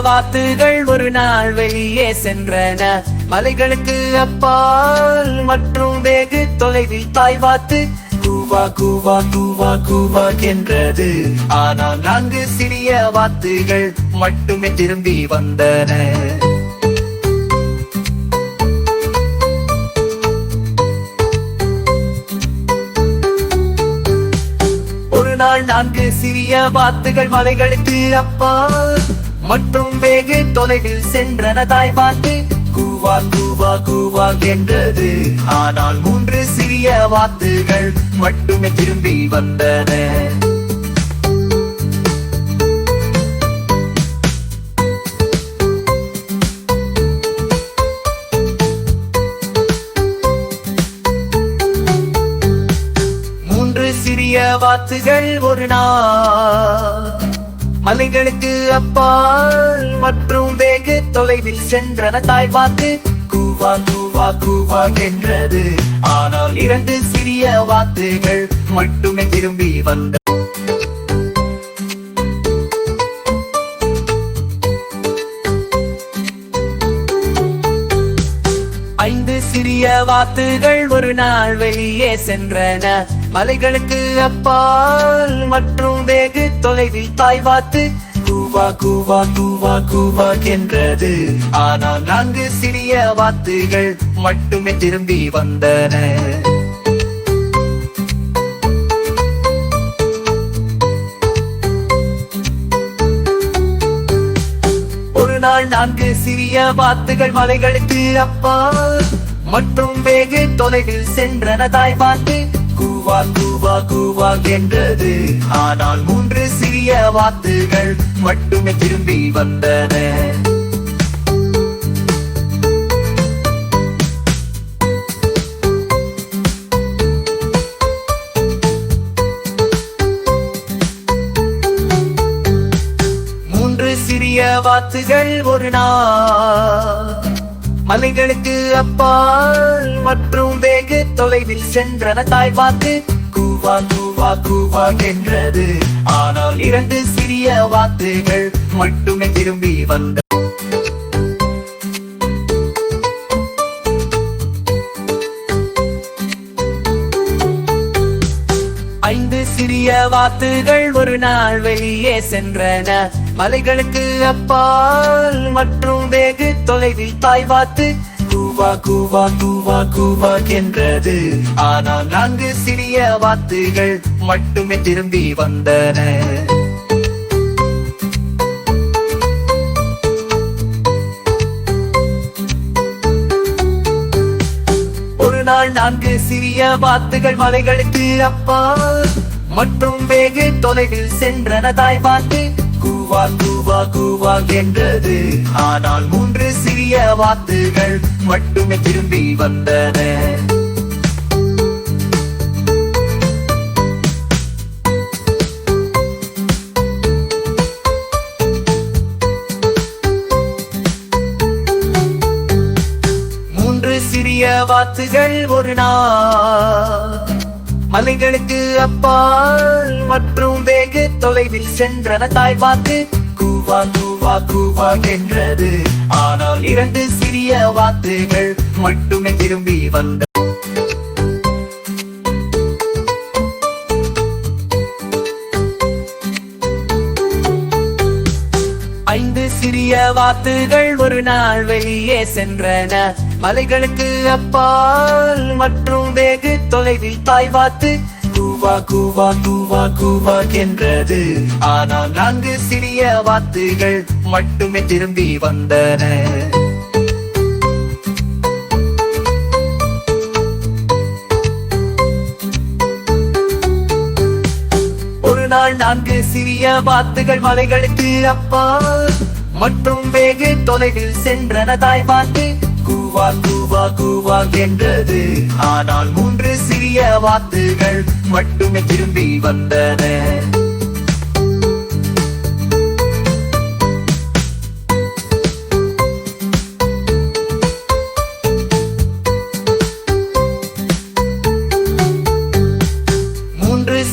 வாத்துகள் ஒரு நாள் வெளியே சென்றன. மலைகளுக்கு அப்பால் மற்றும் வெகு தொலைவில் தாய் வாத்து கூவா கூவா கூவா கூவா என்றது. ஆனால் 4 சிறிய வாத்துகள் மட்டுமே திரும்பி வந்தன. ஒரு நாள் 4 சிறிய வாத்துகள் மலைகளுக்கு அப்பால் மற்றும் வெகு தொலைவில் சென்றன. தாய் வாத்து கூவா கூவா கூவா என்றது. ஆனால் 3 சிறிய வாத்துகள் மட்டுமே திரும்பி வந்தன. சிறிய வாத்துகள் ஒரு நாள் மலைகளுக்கு அப்பால் மற்றும் வெகு தொலைவில் சென்றன. தாய் வாத்து கூவா கூவா கூவா என்றது. ஆனால் 2 சிறிய வாத்துகள் மட்டுமே திரும்பி வந்த. 5 சிறிய வாத்துகள் ஒரு நாள் வெளியே சென்றன. மலைகளுக்கு அப்பால் மற்றும் வெகு தொலைவில் தாய் வாத்து கூவா கூவா கூவா கூவா என்றது. ஆனால் 4 சிறிய வாத்துகள் மட்டுமே திரும்பி வந்தன. ஒரு நாள் 4 சிறிய வாத்துகள் மலைகளுக்கு அப்பால் மற்றும் வெகு தொலைவில் சென்றன. தாய் வாத்து கூவா கூவா கூவா என்றது. ஆனால் 3 சிறிய வாத்துகள் மட்டுமே திரும்பி வந்தன. சிறிய வாத்துகள் ஒரு நாள் மலைகளுக்கு அப்பால் மற்றும் வெகு தொலைவில் சென்றன. தாய் வாத்து கூவா கூவா கூவா என்றது. ஆனால் 2 சிறிய வாத்துகள் மட்டுமே திரும்பி வந்த. 5 சிறிய வாத்துகள் ஒரு நாள் வெளியே சென்றன. மலைகளுக்கு அப்பால் மற்றும் வெகு தொலைவில் தாய் வாத்து கூவா கூவா கூவா கூவா என்றது. ஆனால் 4 சிறிய வாத்துகள் மட்டுமே திரும்பி வந்தன. ஒரு நாள் 4 சிறிய வாத்துகள் மலைகளுக்கு அப்பால் மற்றும் வெகு தொலைவில் சென்றன. தாய் வாத்து கூவா கூவா கூவா என்றது. ஆனால் 3 சிறிய வாத்துகள் மட்டுமே திரும்பி வந்தன. சிறிய வாத்துகள் ஒரு நாள் மலைகளுக்கு அப்பால் மற்றும் வெகு தொலைவில் சென்றன. தாய் வாத்து கூவா கூவா கூவா என்றது. ஆனால் 2 சிறிய வாத்துகள் மட்டுமே திரும்பி வந்த. 5 சிறிய வாத்துகள் ஒரு நாள் வெளியே சென்றன. மலைகளுக்கு அப்பால் மற்றும் வெகு தொலைவில் தாய் வாத்து கூவா கூவா கூவா கூவா என்றது. ஆனால் 4 சிறிய வாத்துகள் மட்டுமே திரும்பி வந்தன. ஒரு நாள் 4 சிறிய வாத்துகள் மலைகளுக்கு அப்பால் மற்றும் வெகு தொலைவில் சென்றன. தாய் வாத்து கூவா கூவா கூவா என்றது. ஆனால் 3 சிறிய வாத்துகள் மட்டுமே திரும்பி வந்தன.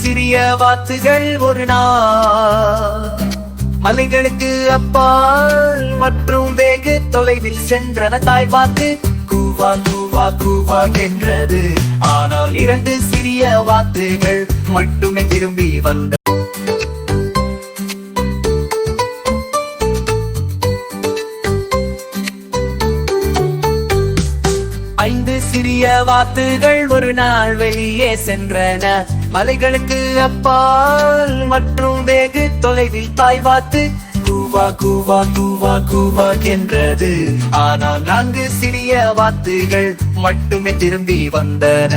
சிறிய வாத்துகள் ஒரு நாள் மலைகளுக்கு அப்பால் மற்றும் வெகு தொலைவில் சென்றன தாய் வாத்து கூவா கூவா கூவா என்றது. ஆனால் 2 சிறிய வாத்துகள் மட்டுமே திரும்பி வந்த. 5 சிறிய வாத்துகள் ஒரு நாள் வெளியே சென்றன. மலைகளுக்கு அப்பால் மற்றும் வெகு தொலைவில் தாய் வாத்து கூவா கூவா கூவா கூவா என்றது. ஆனால் 4 சிறிய வாத்துகள் மட்டுமே திரும்பி வந்தன.